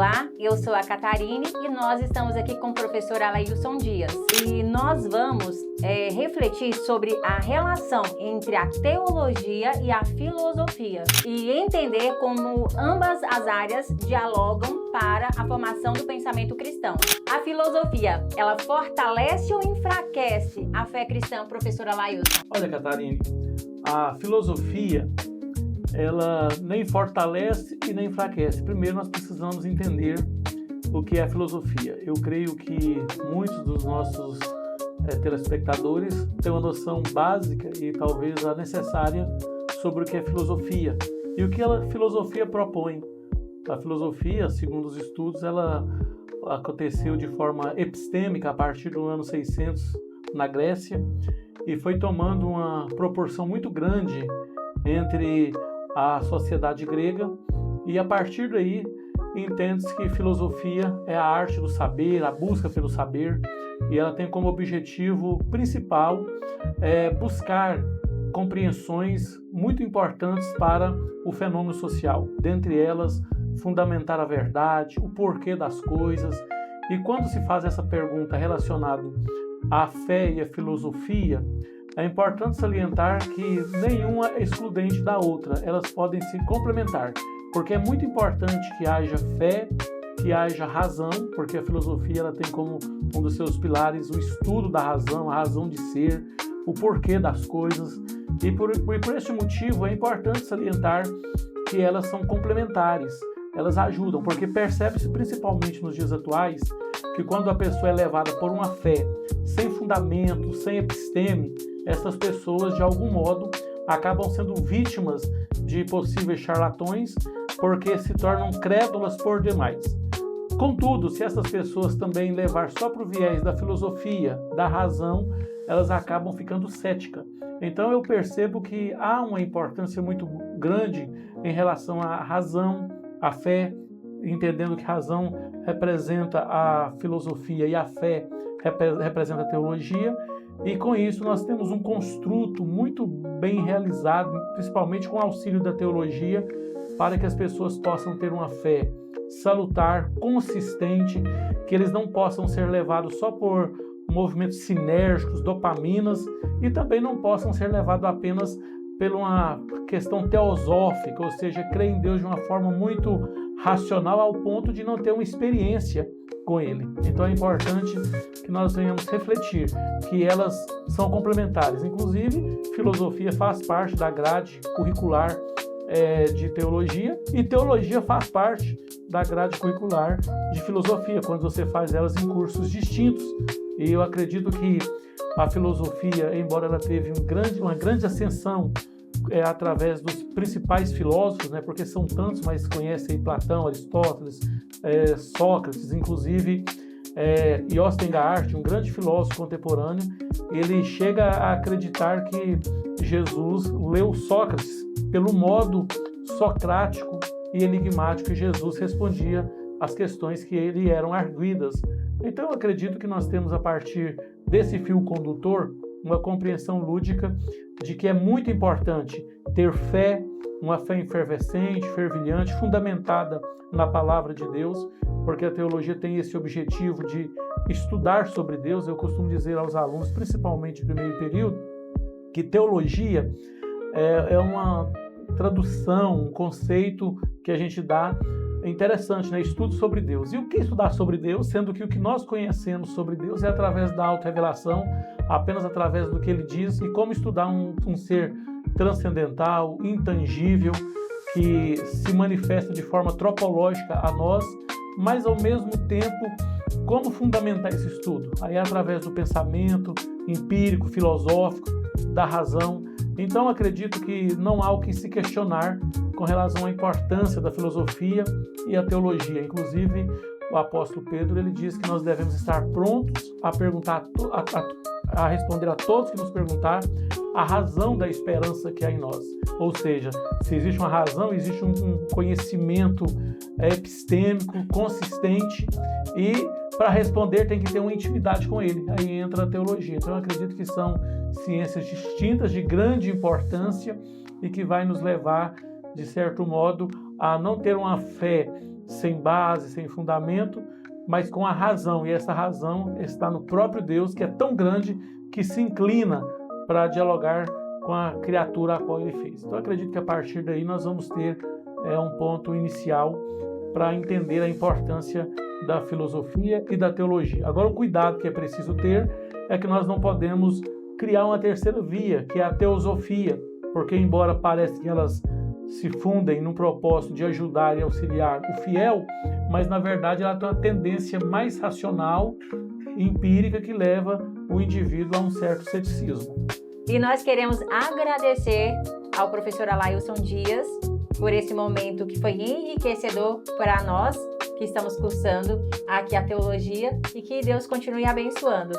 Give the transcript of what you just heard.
Olá, eu sou a Catarine e nós estamos aqui com o professor Alailson Dias. E nós vamos refletir sobre a relação entre a teologia e a filosofia e entender como ambas as áreas dialogam para a formação do pensamento cristão. A filosofia, ela fortalece ou enfraquece a fé cristã, professor Alailson? Olha, Catarine, a filosofia ela nem fortalece e nem enfraquece. Primeiro, nós precisamos entender o que é a filosofia. Eu creio que muitos dos nossos telespectadores têm uma noção básica e talvez a necessária sobre o que é filosofia e o que a filosofia propõe. A filosofia, segundo os estudos, ela aconteceu de forma epistêmica a partir do ano 600 na Grécia e foi tomando uma proporção muito grande entre a sociedade grega, e a partir daí entende-se que filosofia é a arte do saber, a busca pelo saber, e ela tem como objetivo principal buscar compreensões muito importantes para o fenômeno social, dentre elas fundamentar a verdade, o porquê das coisas. E quando se faz essa pergunta relacionada à fé e à filosofia, é importante salientar que nenhuma é excludente da outra, elas podem se complementar, porque é muito importante que haja fé, que haja razão, porque a filosofia ela tem como um dos seus pilares o estudo da razão, a razão de ser, o porquê das coisas, e por esse motivo é importante salientar que elas são complementares, elas ajudam, porque percebe-se principalmente nos dias atuais que quando a pessoa é levada por uma fé sem fundamento, sem episteme, essas pessoas, de algum modo, acabam sendo vítimas de possíveis charlatões, porque se tornam crédulas por demais. Contudo, se essas pessoas também levar só para o viés da filosofia, da razão, elas acabam ficando céticas. Então eu percebo que há uma importância muito grande em relação à razão, à fé, entendendo que razão representa a filosofia e a fé representa a teologia. E com isso nós temos um construto muito bem realizado, principalmente com o auxílio da teologia, para que as pessoas possam ter uma fé salutar, consistente, que eles não possam ser levados só por movimentos sinérgicos, dopaminas, e também não possam ser levados apenas por uma questão teosófica, ou seja, crer em Deus de uma forma muito racional ao ponto de não ter uma experiência com Ele. Então é importante que nós venhamos refletir que elas são complementares. Inclusive, filosofia faz parte da grade curricular de teologia e teologia faz parte da grade curricular de filosofia, quando você faz elas em cursos distintos. E eu acredito que a filosofia, embora ela teve uma grande ascensão através dos principais filósofos, né, porque são tantos, mas conhecem Platão, Aristóteles, Sócrates, inclusive Iosten, um grande filósofo contemporâneo, ele chega a acreditar que Jesus leu Sócrates pelo modo socrático e enigmático que Jesus respondia às questões que lhe eram arguidas. Então eu acredito que nós temos, a partir desse fio condutor, uma compreensão lúdica de que é muito importante ter fé, uma fé efervescente, fervilhante, fundamentada na palavra de Deus, porque a teologia tem esse objetivo de estudar sobre Deus. Eu costumo dizer aos alunos, principalmente no primeiro período, que teologia é uma tradução, um conceito que a gente dá interessante, né? Estudo sobre Deus. E o que estudar sobre Deus, sendo que o que nós conhecemos sobre Deus é através da autorrevelação, apenas através do que Ele diz, e como estudar um ser transcendental, intangível, que se manifesta de forma tropológica a nós, mas ao mesmo tempo, como fundamentar esse estudo? Aí é através do pensamento empírico, filosófico, da razão. Então acredito que não há o que se questionar com relação à importância da filosofia e a teologia. Inclusive, o apóstolo Pedro ele diz que nós devemos estar prontos a perguntar, a responder a todos que nos perguntar a razão da esperança que há em nós. Ou seja, se existe uma razão, existe um conhecimento epistêmico, consistente, e para responder tem que ter uma intimidade com ele. Aí entra a teologia. Então eu acredito que são ciências distintas, de grande importância, e que vai nos levar, de certo modo, a não ter uma fé sem base, sem fundamento, mas com a razão, e essa razão está no próprio Deus, que é tão grande que se inclina para dialogar com a criatura a qual ele fez. Então, eu acredito que a partir daí nós vamos ter um ponto inicial para entender a importância da filosofia e da teologia. Agora, o cuidado que é preciso ter é que nós não podemos criar uma terceira via, que é a teosofia, porque embora pareça que elas se fundem no propósito de ajudar e auxiliar o fiel, mas na verdade ela tem uma tendência mais racional, empírica, que leva o indivíduo a um certo ceticismo. E nós queremos agradecer ao professor Alailson Dias por esse momento que foi enriquecedor para nós que estamos cursando aqui a teologia, e que Deus continue abençoando.